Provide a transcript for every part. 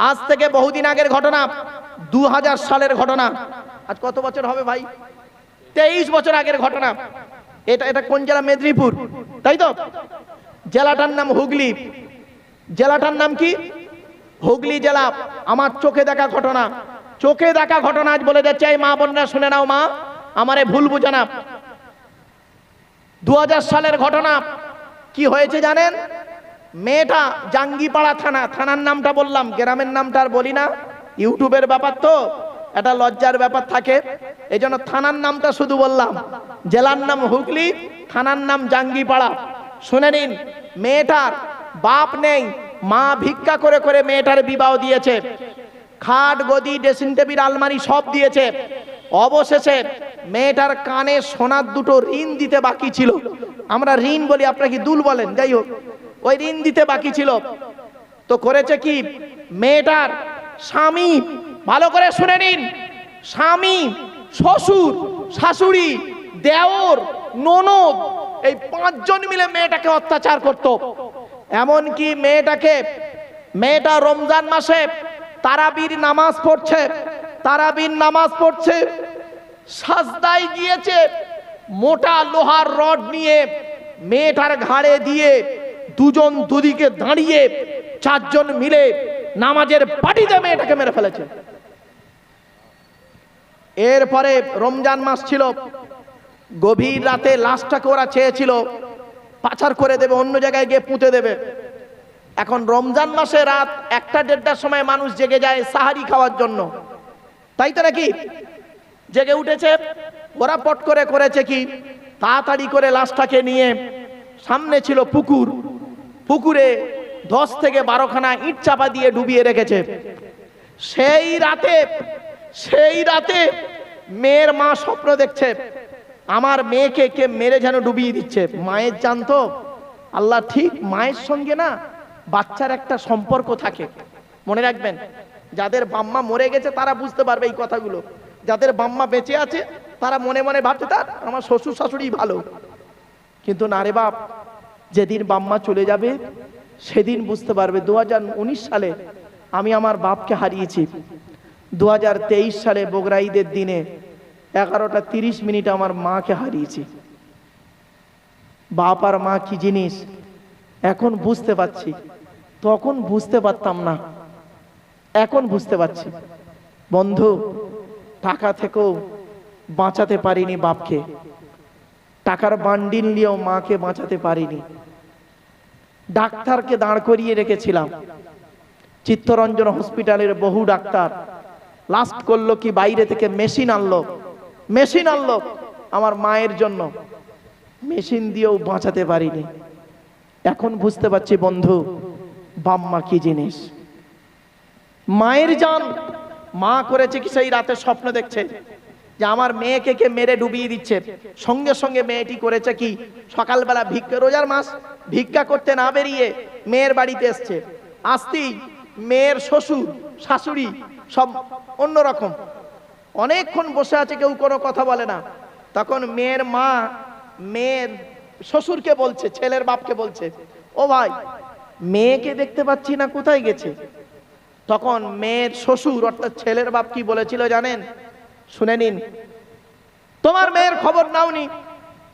আজ থেকে বহুদিন আগের ঘটনা, 2000 সালের ঘটনা। আজ কত বছর হবে ভাই? 23 বছর আগের ঘটনা। এটা কোন জেলা? মেদিনীপুর, তাই তো? জেলাটার নাম হুগলি। জেলাটার নাম কি? হুগলি জেলা। আমার চোখে দেখা ঘটনা, চোখে দেখা ঘটনা আজ বলে যাচ্ছে। এই মা বোনরা শুনে নাও মা, আমারে ভুল বুঝো না। 2000 সালের ঘটনা। কি হয়েছে জানেন? মেয়েটা জাঙ্গিপাড়া থানা, থানার নামটা বললাম, গ্রামের নামটা আর বলি না, ইউটিউবের ব্যাপার তো এটা লজ্জার ব্যাপার থাকে, এই জন্য থানার নামটা শুধু বললাম। জেলার নাম হুগলি, থানার নাম জাঙ্গিপাড়া। শুনে নিন, মেয়েটার বাপ নেই, মা ভিক্ষা করে করে মেয়েটার বিবাহ দিয়েছে। খাট, গদি, ড্রেসিং টেবিল, আলমারি সব দিয়েছে। অবশেষে মেয়েটার কানে সোনার দুটো ঋণ দিতে বাকি ছিল। আমরা ঋণ বলি, আপনারা কি দুল বলেন, যাই হোক, ওই ঋণ দিতে বাকি ছিল। তো করেছে কি, মেয়েটার স্বামী, ভালো করে শুনে নিন, স্বামী, শ্বশুর, শাশুড়ি, দেওর, ননদ, এই 5 জন মিলে মেয়েটাকে অত্যাচার করত। এমনকি মেয়েটা রমজান মাসে তারাবির নামাজ পড়ছে, তারাবির নামাজ পড়ছে, সাজদায় গিয়েছে, মোটা লোহার রড নিয়ে মেয়েটার ঘাড়ে দিয়ে দুজন দুদিকে দাঁড়িয়ে 4 জন মিলে নামাজের পাটিতে মেয়েটাকে মেরে ফেলেছে। এরপরে রমজান মাস ছিল, গভীর রাতে লাশটাকে ওরা চেয়েছিল পাচার করে দেবে, অন্য জায়গায় গিয়ে পুঁতে দেবে। এখন রমজান মাসে রাত 1টা-1:30টার সময় মানুষ জেগে যায় সাহারি খাওয়ার জন্য, তাই তো নাকি? জেগে উঠেছে ওরা, পট করে করেছে কি, তাড়াতাড়ি করে লাশটাকে নিয়ে, সামনে ছিল পুকুর, পুকুরে 10 থেকে 12খানা ইট চাপা দিয়ে ডুবিয়ে রেখেছে। সেই রাতে মেয়ের মা স্বপ্ন দেখছে, আমার মেয়েকে কে মেরে যেন ডুবিয়ে দিচ্ছে। মায়ের জানতো আল্লাহ ঠিক মায়ের সঙ্গে না বাচ্চার একটা সম্পর্ক থাকে। মনে রাখবেন, যাদের বাম্মা মরে গেছে তারা বুঝতে পারবে এই কথাগুলো, যাদের বাম্মা বেঁচে আছে তারা মনে মনে ভাবছে তার আমার শ্বশুর শাশুড়ি ভালো। কিন্তু না রে বাপ, যেদিন বাম্মা চলে যাবে সেদিন বুঝতে পারবে। 2019 সালে আমি আমার বাপকে হারিয়েছি। 2023 সালে বগুড়া ঈদের দিনে 11টা 30 আমার মাকে হারিয়েছি। বাপ আর মা কি জিনিস এখন বুঝতে পারছি, তখন বুঝতে পারতাম না, এখন বুঝতে পারছি। বন্ধু, টাকা থেকেও বাঁচাতে পারিনি বাপকে, টাকার বান্ডিল নিয়েও মাকে বাঁচাতে পারিনি। ডাক্তারকে দাঁড় করিয়ে রেখেছিলাম, চিত্তরঞ্জন হসপিটালের বহু ডাক্তার। লাস্ট করলো কি, বাইরে থেকে মেশিন আনলো আমার মায়ের জন্য, মেশিন দিয়েও বাঁচাতে পারিনি। এখন বুঝতে পারছি বন্ধু, বাম্মা কি জিনিস। মায়ের জান মা করেছে কি, সেই রাতে স্বপ্ন দেখছে যে আমার মেয়েকে কে মেরে ডুবিয়ে দিচ্ছে। সঙ্গে সঙ্গে মেয়েটি করেছে কি, সকালবেলা রোজার মাস, ভিক্ষা করতে না বেরিয়ে মেয়ের বাড়িতে এসছে। আসতেই মেয়ের শ্বশুর শাশুড়ি সব অন্যরকম, অনেকক্ষণ বসে আছে, কেউ কোনো কথা বলে না। তখন মেয়ের মা মেয়ের শ্বশুরকে বলছে, ছেলের বাপকে বলছে, ও ভাই, মেয়েকে দেখতে পাচ্ছি না, কোথায় গেছে? তখন মেয়ের শ্বশুর অর্থাৎ ছেলের বাপ কি বলেছিল জানেন? শুনে নিন, তোমার মেয়ের খবর নাওনি,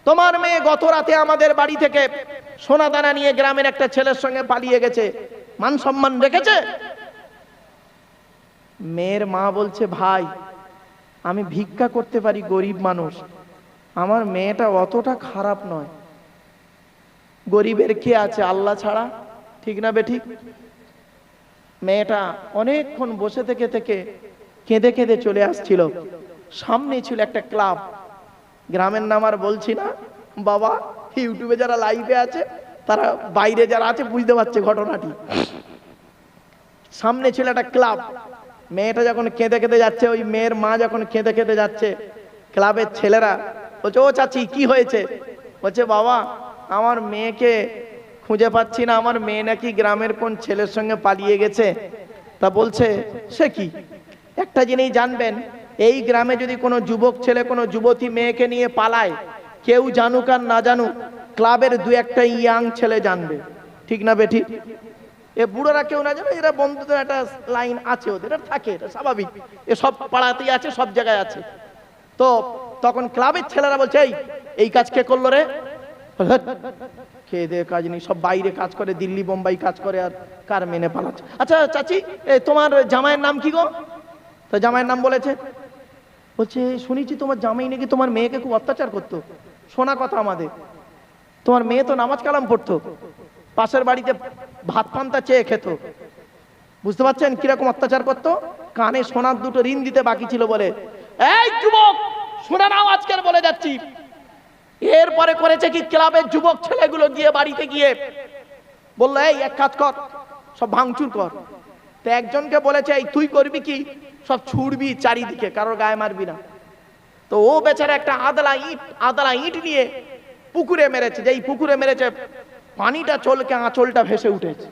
তোমার মেয়ে গত রাতে আমাদের বাড়ি থেকে সোনা দানা নিয়ে গ্রামের একটা ছেলের সঙ্গে পালিয়ে গেছে, মান সম্মান রেখেছে? মেয়ের মা বলছে, ভাই আমি ভিক্ষা করতে পারি, গরিব মানুষ, আমার মেয়েটা অতটা খারাপ নয়। গরিবের কে আছে আল্লাহ ছাড়া, ঠিক না বেঠিক? মেয়েটা অনেকক্ষণ বসে থেকে কেঁদে কেঁদে চলে আসছিল। সামনে ছিল একটা ক্লাব, গ্রামের নাম আর বলছি না বাবা, ইউটিউবে যারা লাইভে আছে তারা, বাইরে যারা আছে বুঝতে পারছে ঘটনাটি। সামনে ছিল একটা ক্লাব। মেয়েটা যখন কেঁদে কেঁদে যাচ্ছে, ওই মেয়ের মা যখন কেঁদে কেঁদে যাচ্ছে, ক্লাবের ছেলেরা বলছে, ও চাচি কি হয়েছে? বলছে, বাবা আমার মেয়েকে খুঁজে পাচ্ছি না, আমার মেয়ে নাকি গ্রামের কোন ছেলের সঙ্গে পালিয়ে গেছে। তা বলছে, সে কি? একটা জিনিস জানবেন, এই গ্রামে যদি কোনো যুবক ছেলে কোনো যুবতী মেয়েকে নিয়ে পালায়, কেউ জানুক আর না জানুক, ক্লাবের 2-1টা ইয়াং ছেলে জানবে, ঠিক না বেঠিক? এ বুড়োরা কেউ না জানে, এরা বন্ধুদের একটা লাইন আছে ওদের, এটা থাকে, এটা স্বাভাবিক, এ সব পাড়াতেই আছে, সব জায়গায় আছে। তো তখন ক্লাবের ছেলেরা বলছে, এই কাজ কে করলো রে? খেয়ে দিয়ে কাজ নেই, সব বাইরে কাজ করে, দিল্লি বোম্বাই কাজ করে, আর কার মেনে পালাচ্ছে। আচ্ছা চাচি, তোমার জামাইয়ের নাম কি গো? তো জামাইয়ের নাম বলেছে, বলছে শুনেছি তোমার জামাই নাকি তোমার মেয়েকে খুব অত্যাচার করতো। শোনা কথা আমাদের, তোমার মেয়ে তো নামাজ কালাম পড়তো, পাশের বাড়িতে ভাত পান্তা চেয়ে খেত। বুঝতে পারছেন কিরকম অত্যাচার করতো? কানে সোনার দুটো ঋণ দিতে বাকি ছিল বলে। এই যুবক শোনা নাও, আজকের বলে যাচ্ছি। এরপরে করেছে কি, ক্লাবের যুবক ছেলেগুলো গিয়ে বাড়িতে গিয়ে বললো, এই এক কাজ কর, সব ভাঙচুর কর। তো একজনকে বলেছে, এই তুই করবি কি, সব ছুড়বি চারিদিকে, কারোর গায়ে মারবি না। তো ও বেচারা একটা আদলা ইট নিয়ে পুকুরে মেরেছে, যেই পুকুরে মেরেছে পানিটা চলকে আঁচলটা ভেসে উঠেছে।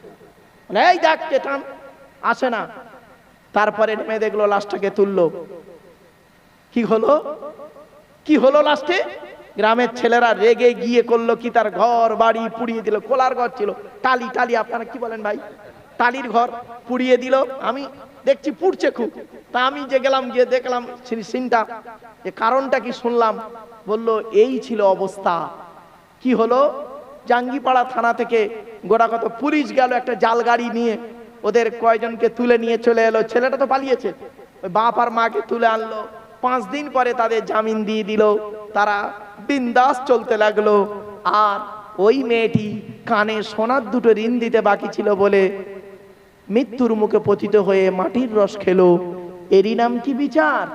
এই দেখ টান আসে না। তারপরে নেমে দেখলো, লাশটাকে তুললো। কি হলো লাস্টে? গ্রামের ছেলেরা রেগে গিয়ে করলো কি, তার ঘর বাড়ি পুড়িয়ে দিল। কোলার ঘর ছিল, টালি আপনারা কি বলেন ভাই, টালির ঘর পুড়িয়ে দিল। আমি দেখছি পুড়ছে খুব, তা আমি যে গেলাম, গিয়ে দেখলাম সিনটা, যে কারণটা কি শুনলাম, বললো এই ছিল অবস্থা। কি হলো, জাঙ্গিপাড়া থানা থেকে গোটা কত পুলিশ গেল একটা জাল গাড়ি নিয়ে, ওদের কয়জনকে তুলে নিয়ে চলে এলো। ছেলেটা তো পালিয়েছে, ওই বাপ আর মাকে তুলে আনলো। 5 দিন পরে তাদের জামিন দিয়ে দিল, তারা বিন্দাস চলতে লাগলো। আর ওই মেয়েটি কানে সোনার দুটো ঋণ দিতে বাকি ছিল বলে মৃত্যুর মুখে পতিত হয়ে মাটির রস খেলো। এরই নাম কি বিচার?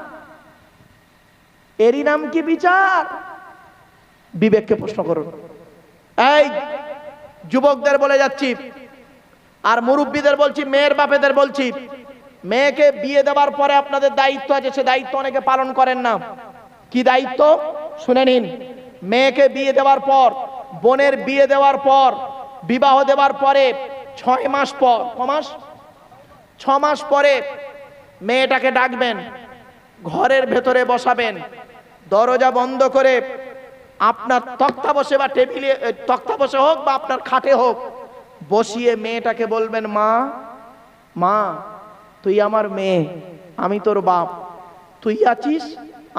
এরই নাম কি বিচার? বিবেককে প্রশ্ন করুন। এই যুবকদের বলে যাচ্ছি, আর মুরব্বীদের বলছি, মেয়ের বাপেদের বলছি, মেয়েকে বিয়ে দেওয়ার পরে আপনাদের দায়িত্ব আছে, সে দায়িত্ব অনেকে পালন করেন না। কি দায়িত্ব শুনে নিন। মেয়েকে বিয়ে দেওয়ার পর, বোনের বিয়ে দেওয়ার পর, বিবাহ দেওয়ার পরে 6 মাস পর, 6 মাস পরে মেয়েটাকে ডাকবেন, ঘরের ভেতরে বসাবেন, দরজা বন্ধ করে আপনার তক্তা বসে বা টেবিলে, তক্তা বসে হোক বা আপনার খাটে হোক, বসিয়ে মেয়েটাকে বলবেন, মা তুই আমার মেয়ে, আমি তোর বাপ, তুই আছিস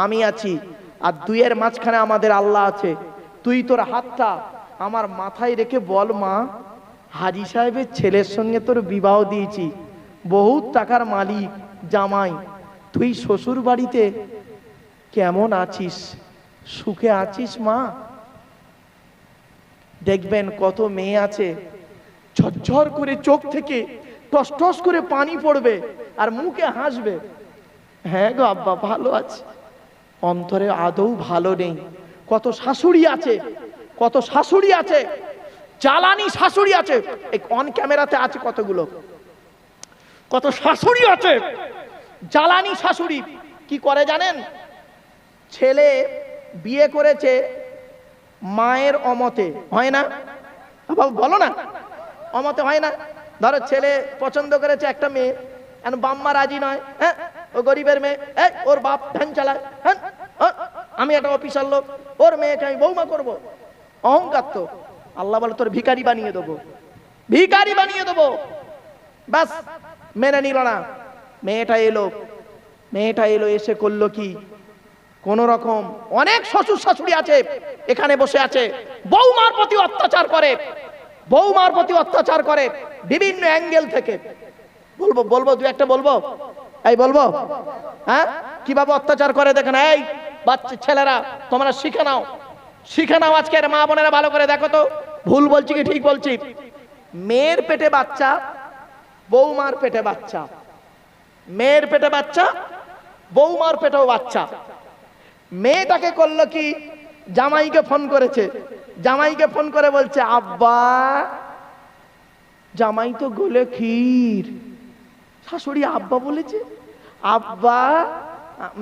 আমি আছি, আর দুইয়ের মাঝখানে আমাদের আল্লাহ আছে। তুই তোর হাতটা আমার মাথায় রেখে বল, মা হাজি সাহেবের ছেলের সঙ্গে তোর বিবাহ দিয়েছি, বহুত টাকার মালিক জামাই, তুই শ্বশুর বাড়িতে কেমন আছিস, সুখে আছিস মা? দেখবেন কত মেয়ে আছে, ঝরঝর করে চোখ থেকে টস টস করে পানি পড়বে, আর মুখে হাসবে, হ্যাঁ গো আব্বা ভালো আছে, অন্তরে আদৌ ভালো নেই। কত শাশুড়ি আছে, জ্বালানি শাশুড়ি আছে, অন ক্যামেরাতে আছে কতগুলো, কত শাশুড়ি আছে, জ্বালানি শাশুড়ি। কি করে জানেন? ছেলে বিয়ে করেছে মায়ের অমতে, হয় না বাবা, বলো না, অমতে হয় না। ধরো ছেলে পছন্দ করেছে একটা মেয়ে, বাম্মা রাজি নয়, হ্যাঁ ও গরিবের মেয়ে, ওর বাপ ভ্যান চালায়, হ্যাঁ আমি একটা অফিসার লোক, ওর মেয়েকে আমি বৌমা করবো, অহংকার তো। আল্লাহ বলে তোর ভিখারি বানিয়ে দেবো। বাস মেনে নিল না। মেয়েটা এলো, এসে করলো কি, কোন রকম, অনেক শ্বশুর শাশুড়ি আছে এখানে বসে আছে, বৌমার প্রতি অত্যাচার করে বিভিন্ন অ্যাঙ্গেল থেকে। বলবো দু একটা বলবো, বলবো, হ্যাঁ কিভাবে অত্যাচার করে দেখেন। এই বাচ্চা ছেলেরা তোমরা শিখে নাও আজকের মা বোনেরা, ভালো করে দেখো তো ভুল বলছি কি ঠিক বলছি। মেয়ের পেটে বাচ্চা, বৌমার পেটে বাচ্চা, মেয়ের পেটে বাচ্চা, বৌমার পেটেও বাচ্চা। মেয়েটাকে করলো কি, জামাইকে ফোন করে বলছে, আব্বা জামাই তো গোলে ক্ষীর। শাশুড়ি আব্বা বলেছে, আব্বা,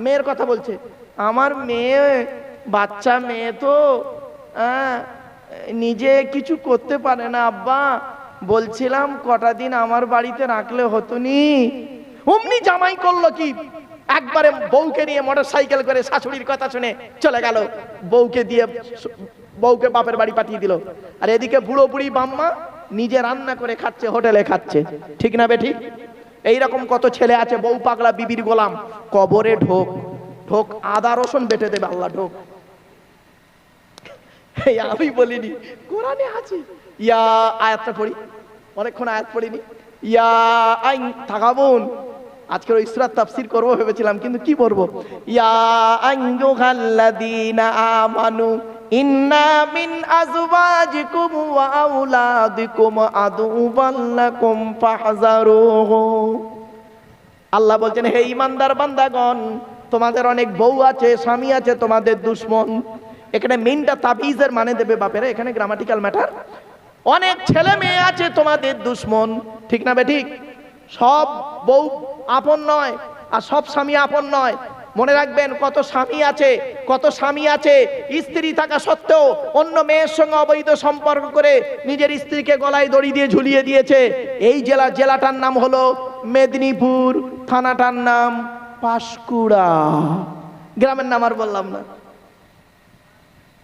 মেয়ের কথা বলছে, আমার মেয়ে, বাচ্চা মেয়ে তো নিজে কিছু করতে পারে না আব্বা, বলছিলাম কটা দিন আমার বাড়িতে রাখলে হতো নি। অমনি জামাই করলো কি, একবারে বউকে নিয়ে মোটরসাইকেল করে শাশুড়ির কথা শুনে চলে গেল, বউকে বাপের বাড়ি পাঠিয়ে দিল। আর এদিকে বুড়ো বুড়ি বাম্মা নিজে রান্না করে খাচ্ছে, হোটেলে খাচ্ছে, ঠিক না বেঠিক? এইরকম কত ছেলে আছে বউ পাগলা বিবির গোলাম। কবরে ঢোক, ঢোক আদা রসুন বেটে দেবে আল্লাহ, ঢোক। এই আমি বলিনি, কোরআনে আছে। ইয়া আয়াতটা পড়ি, অনেকক্ষণ আয়াত পড়িনি। ইয়া আইন থাকাবুন, আজকের ওই সূরা তাফসীর করব ভেবেছিলাম, কিন্তু কি পড়বো? ইয়া আইয়ুহাল্লাযীনা আমানু ইন্না মিন আজওয়াজিকুম ওয়া আওলাদিকুম আদুওয়াল লাকুম ফাহযারুহু। আল্লাহ বলছেন, হে ঈমানদার বান্দাগণ, তোমাদের অনেক বউ আছে, স্বামী আছে, তোমাদের দুশমন। এখানে মেইনটা তাবিজের মানে দেবে বাপেরা, এখানে গ্রামাটিক্যাল ম্যাটার। অনেক ছেলে মেয়ে আছে তোমাদের দুশমন, ঠিক না বেঠিক? সব বউ আপন নয়, আর সব স্বামী আপন নয়। মনে রাখবেন, কত স্বামী আছে, কত স্বামী আছে স্ত্রী থাকা সত্ত্বেও অন্য মেয়ের সঙ্গে অবৈধ সম্পর্ক করে নিজের স্ত্রীকে গলায় দড়ি দিয়ে ঝুলিয়ে দিয়েছে। এই জেলাটার নাম হলো মেদিনীপুর, থানাটার নাম পাঁশকুড়া, গ্রামের নাম আর বললাম না।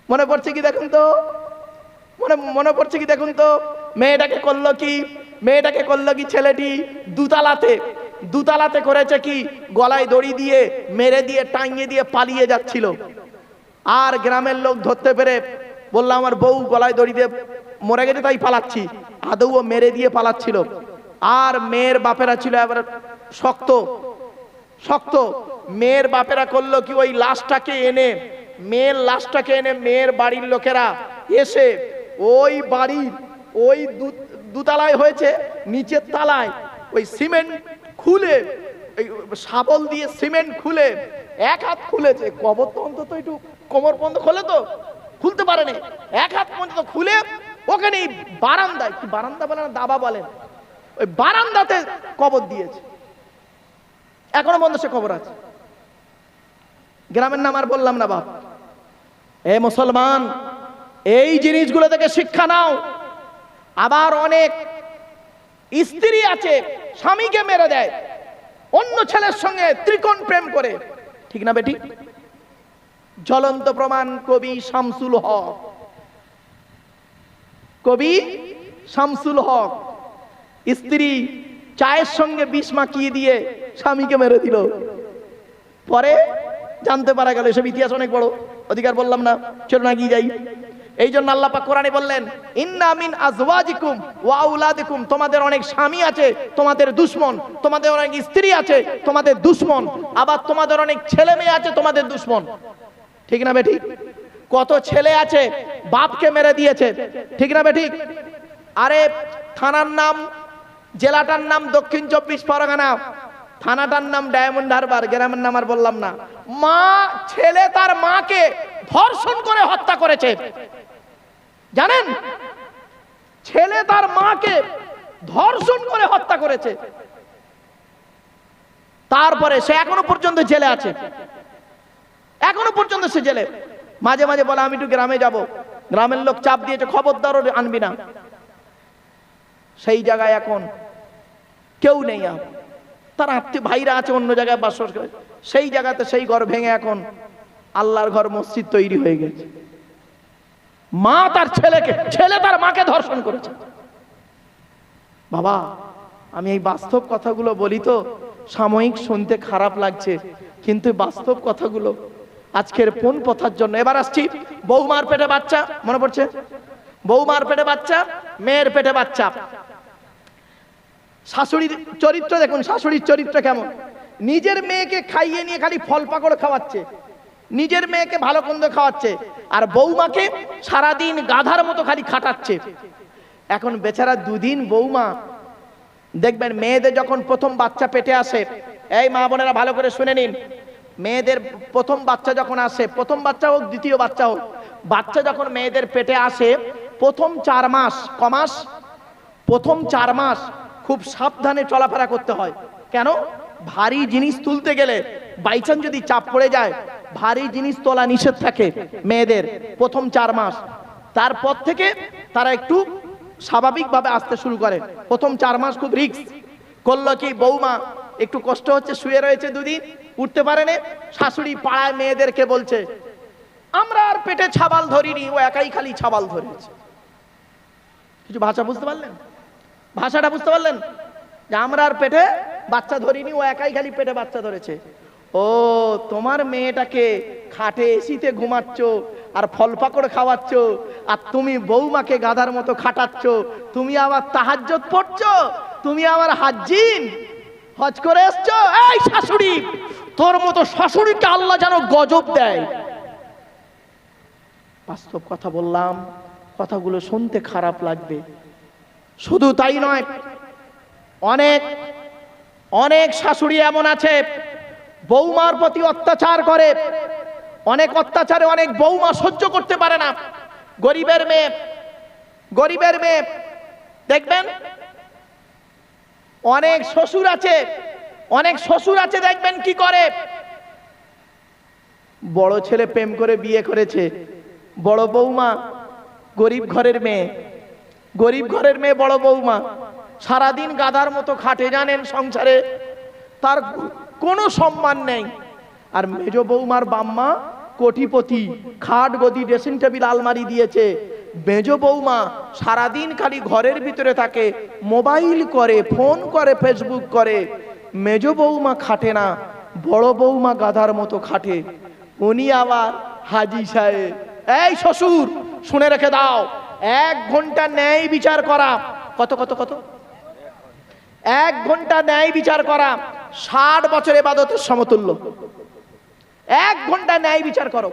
মনে পড়ছে কি দেখুন তো, মনে পড়ছে কি দেখুন তো? মেয়েটাকে করলো কি, মেয়েটাকে করলো কি ছেলেটি? দুতালাতে করেছে কি, গলায় দড়ি দিয়ে মেরে দিয়ে টাঙিয়ে দিয়ে পালিয়ে যাচ্ছিল। আর গ্রামের লোক ধরতে পেরে বললো, আমার বউ গলায় দড়ি দিয়ে মরে গেছে তাই পালাচ্ছি। আদৌ ও মেরে দিয়ে পালাচ্ছিল। আর মেয়ের বাপেরা ছিল এবার শক্ত শক্ত। মেয়ের বাপেরা করলো কি, ওই লাশটাকে এনে, মেয়ের লাশটাকে এনে মেয়ের বাড়ির লোকেরা এসে ওই বাড়ির ওই দুতলায় হয়েছে, নিচের তলায় ওই সিমেন্ট খুলে, শাবল দিয়ে সিমেন্ট খুলে, এক হাত খুলেছে, কবর তো অন্তত একটু কোমর পর্যন্ত খোলে, তো খুলতে পারেনি, এক হাত পর্যন্ত খুলে ওখানে বারান্দায়, কি বারান্দা বলে না দাবা বলেন, ওই বারান্দাতে কবর দিয়েছে। এখনো পর্যন্ত সে কবর আছে। গ্রামের নাম আর বললাম না বাপ। এ মুসলমান, এই জিনিসগুলো থেকে শিক্ষা নাও। আবার অনেক স্ত্রী আছে স্বামীকে মেরে দেয়, অন্য ছেলের সঙ্গে ত্রিকোণ প্রেম করে, ঠিক না বেটি? জ্বলন্ত প্রমাণ কবি শামসুল হক। কবি শামসুল হক স্ত্রী চায়ের সঙ্গে বিষ মাখিয়ে দিয়ে স্বামীকে মেরে দিল। পরে জানতে পারা গেল, এসব ইতিহাস অনেক বড়, অধিকার বললাম না, চলো না গিয়ে যাই। এই জন্য আল্লাহ পাক কোরআনে বললেন, ইন্না মিন আজওয়াজিকুম ওয়া আওলাদিকুম, তোমাদের অনেক স্বামী আছে তোমাদের দুশমন, তোমাদের অনেক স্ত্রী আছে তোমাদের দুশমন, আবার তোমাদের অনেক ছেলে মেয়ে আছে তোমাদের দুশমন, ঠিক না বেঠিক? কত ছেলে আছে বাপকে মেরে দিয়েছে, ঠিক না বেঠিক? আরে থানার নাম, জেলাটার নাম দক্ষিণ 24 পরগনা, থানাটার নাম ডায়মন্ড হারবার, গ্রামের নাম আর বললাম না। মা, ছেলে তার মাকে ধর্ষণ করে হত্যা করেছে, জানেন? ছেলে তার মাকে ধর্ষণ করে হত্যা করেছে। তারপরে সে এখনো পর্যন্ত জেলে আছে, এখনো পর্যন্ত সে জেলে। মাঝে মাঝে বলে, আমি একটু গ্রামে যাব, গ্রামের লোক চাপ দিয়েছে, খবরদার আনবি না। সেই জায়গায় এখন কেউ নেই, তার আত্মীয় ভাইরা আছে অন্য জায়গায় বাস করে, সেই জায়গাতে সেই ঘর ভেঙে এখন আল্লাহর ঘর মসজিদ তৈরি হয়ে গেছে। মা তার ছেলেকে, ছেলে তার মাকে ধর্ষণ করেছে। বাবা, আমি এই বাস্তব কথাগুলো বলি তো সাময়িক শুনতে খারাপ লাগছে, কিন্তু বাস্তব কথাগুলো আজকের কোন পথার জন্য। এবার আসছি বৌমার পেটে বাচ্চা, মনে পড়ছে? বৌমার পেটে বাচ্চা, মেয়ের পেটে বাচ্চা। শাশুড়ির চরিত্র দেখুন, শাশুড়ির চরিত্র কেমন। নিজের মেয়েকে খাইয়ে নিয়ে খালি ফল পাকড় খাওয়াচ্ছে, নিজের মেয়েকে ভালো মন্দ খাওয়াচ্ছে, আর বৌমাকে সারাদিন গাধার মতো খালি খাটাচ্ছে। এখন বেচারা দুদিন বৌমা, দেখবেন মেয়েদের যখন প্রথম বাচ্চা পেটে আসে, এই মা বোনেরা ভালো করে শুনে নিন, মেয়েদের প্রথম বাচ্চা যখন আসে, প্রথম বাচ্চা হোক দ্বিতীয় বাচ্চা হোক, বাচ্চা যখন মেয়েদের পেটে আসে প্রথম 4 মাস, কমাস, প্রথম 4 মাস খুব সাবধানে চলাফেরা করতে হয়। কেন? ভারী জিনিস তুলতে গেলে বাইচান্স যদি চাপ পড়ে যায়, ভারী জিনিস তোলা নিষেধ থাকে মেয়েদের প্রথম 4 মাস। তারপর থেকে তারা একটু স্বাভাবিকভাবে আসতে শুরু করে। প্রথম 4 মাস খুব রিস্ক। করলো কি, বৌমা একটু কষ্ট হচ্ছে, শুয়ে রয়েছে দুদিন, উঠতে পারে না। শাশুড়ি পাড়ায় মেয়েদেরকে বলছে, আমরা আর পেটে ছাবাল ধরিনি, ও একাই খালি ছাবাল ধরেছে। কিছু ভাষা বুঝতে পারলেন? ভাষাটা বুঝতে পারলেন যে আমরা আর পেটে বাচ্চা ধরিনি, ও একাই খালি পেটে বাচ্চা ধরেছে। ও তোমার মেয়েটাকে খাটে এসিতে ঘুমাচ্ছ আর ফল পাকড় খাওয়াচ্ছ, আর তুমি বৌমাকে গাধার মতো খাটাচ্ছ, তুমি আবার তাহাজ্জুদ পড়ছো, তুমি আবার হাজ্জিন হজ করে এসছো। এই শাশুড়ি, তোর মতো শাশুড়িকে আল্লাহ যেন গজব দেয়। বাস্তব কথা বললাম, কথাগুলো শুনতে খারাপ লাগবে। শুধু তাই নয়, অনেক অনেক শাশুড়ি এমন আছে বৌমার প্রতি অত্যাচার করে, অনেক অত্যাচারে অনেক বৌমা সহ্য করতে পারে না। গরিবের মেয়ে দেখবেন, অনেক শ্বশুর আছে দেখবেন কি করে, বড় ছেলে প্রেম করে বিয়ে করেছে, বড় বৌমা গরিব ঘরের মেয়ে বড় বৌমা সারাদিন গাধার মতো খাটে, জানেন, সংসারে তার কোনো সম্মান নেই। আর মেজ বৌমার বাম্মা কোটিপতি, খাট গদি ড্রেসিং টেবিল আলমারি দিয়েছে। মেজ বৌমা সারাদিন খালি ঘরের ভিতরে থাকে, মোবাইল করে, ফোন করে, ফেসবুক করে। মেজ বৌমা খাটে না, বড় বৌমা গাধার মতো খাটে। উনি আবার হাজি সাহেব। এই শ্বশুর, শুনে রেখে দাও, 1 ঘন্টা ন্যায় বিচার করা কত 1 ঘন্টা ন্যায় বিচার করা 60 বছর ইবাদতের সমতুল্য। 1 ঘন্টা ন্যায় বিচার করো,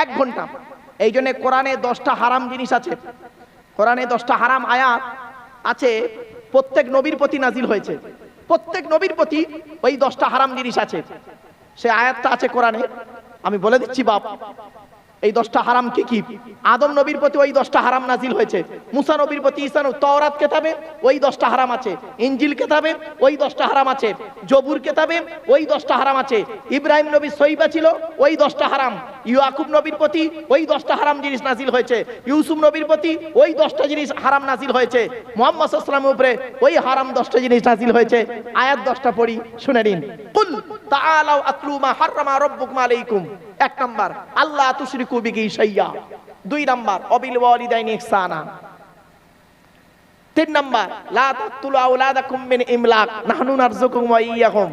1 ঘন্টা। এই জন্য কোরআনে 10টা হারাম জিনিস আছে, কোরআনে 10টা হারাম আয়াত আছে, প্রত্যেক নবীর প্রতি নাজিল হয়েছে। প্রত্যেক নবীর প্রতি ওই 10টা হারাম জিনিস আছে। সে আয়াতটা আছে কোরআনে, আমি বলে দিচ্ছি বাপ। এই 10টা হারাম কি কি? আদম নবীর প্রতি ওই 10টা হারাম নাজিল হয়েছে। মুসা নবীর প্রতি তাওরাত কিতাবে ওই 10টা হারাম আছে। ইনজিল কিতাবে ওই 10টা হারাম আছে। জবুর কিতাবে ওই 10টা হারাম আছে। ইব্রাহিম নবী সহিবা ছিল, ওই 10টা হারাম। ইয়াকুব নবীর প্রতি ওই 10টা হারাম জিনিস নাজিল হয়েছে। ইউসুফ নবীর প্রতি ওই 10টা জিনিস হারাম নাজিল হয়েছে। মুহাম্মদ সাল্লাল্লাহু আলাইহি ওয়াসাল্লামের উপরে ওই হারাম 10টা জিনিস নাজিল হয়েছে। আয়াত 10টা পড়ি, শুনে নিন। কুল তাআলাউ আতলু মা হারামা রাব্বুকুম আলাইকুম। 1 নাম্বার, আল্লাহ তুশরিকু বিহি শাইয়্যা। 2 নাম্বার, অবিল ওয়ালিদাইনি ইহসানা। 3 নাম্বার, লা তাকতুলু আওলাদাকুম মিন ইমলাক, নাহনু নারযুকুকুম ওয়া ইয়্যাহুম।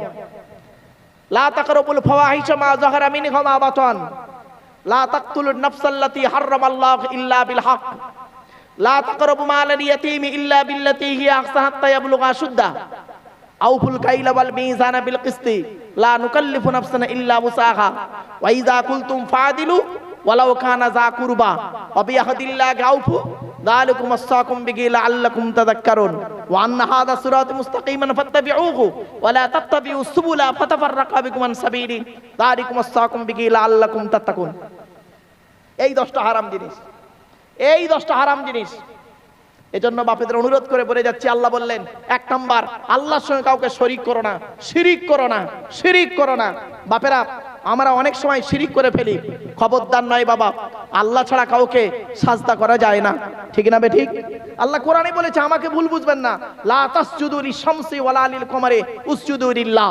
লা তাকরাবুল ফাওয়াহিশা মা যাহারা মিনহা মা বাতান। লা তাকতুলুন নাফসাল্লাতী হারামাল্লাহু ইল্লা বিল হক। লা তাকরাবু মালাল ইয়াতীমি ইল্লা বিল্লাতী হিয়া আহসান হাত্তা ইয়াবলুগা আশুদ্দাহ। আউফুল কাইলা ওয়াল মিজানা বিল কিসতি, লা নুকাল্লিফু নাফসান ইল্লা উসাহা। ওয়া ইযা কুলতুম ফাদিলু ওয়ালাউ কানা যা কুরবা ওয়া বিআহদিল্লাহি আউফু যালিকুম ওয়াসাকুম বিহি লাআল্লাকুম তাযাক্কারুন। ওয়া আন্না হাযা সিরাতুম মুস্তাকিমান ফাত্তাবিউহু ওয়া লা তাত্তাবিউস সুবুলা ফাতাফাররাকা বিকুম আন সাবিলি যালিকুম ওয়াসাকুম বিহি লাআল্লাকুম তাত্তাকুন। এই 10টা হারাম জিনিস, এই 10টা হারাম জিনিস। এজন্য বাপেদের অনুরোধ করে বলে যাচ্ছি, আল্লাহ বললেন 1 নাম্বার, আল্লাহর সঙ্গে কাউকে শরীক করো না, শিরিক করো না। বাপেরা, আমরা অনেক সময় শিরিক করে ফেলি। খবরদার নয় বাবা, আল্লাহ ছাড়া কাউকে সাজদা করা যায় না, ঠিক না বে ঠিক? আল্লাহ কোরআনে বলেছে, আমাকে ভুল বুঝবেন না, লা তাসজুদু লিশ-শামসি ওয়ালা লিল কমারি উসজুদু লিল্লাহ।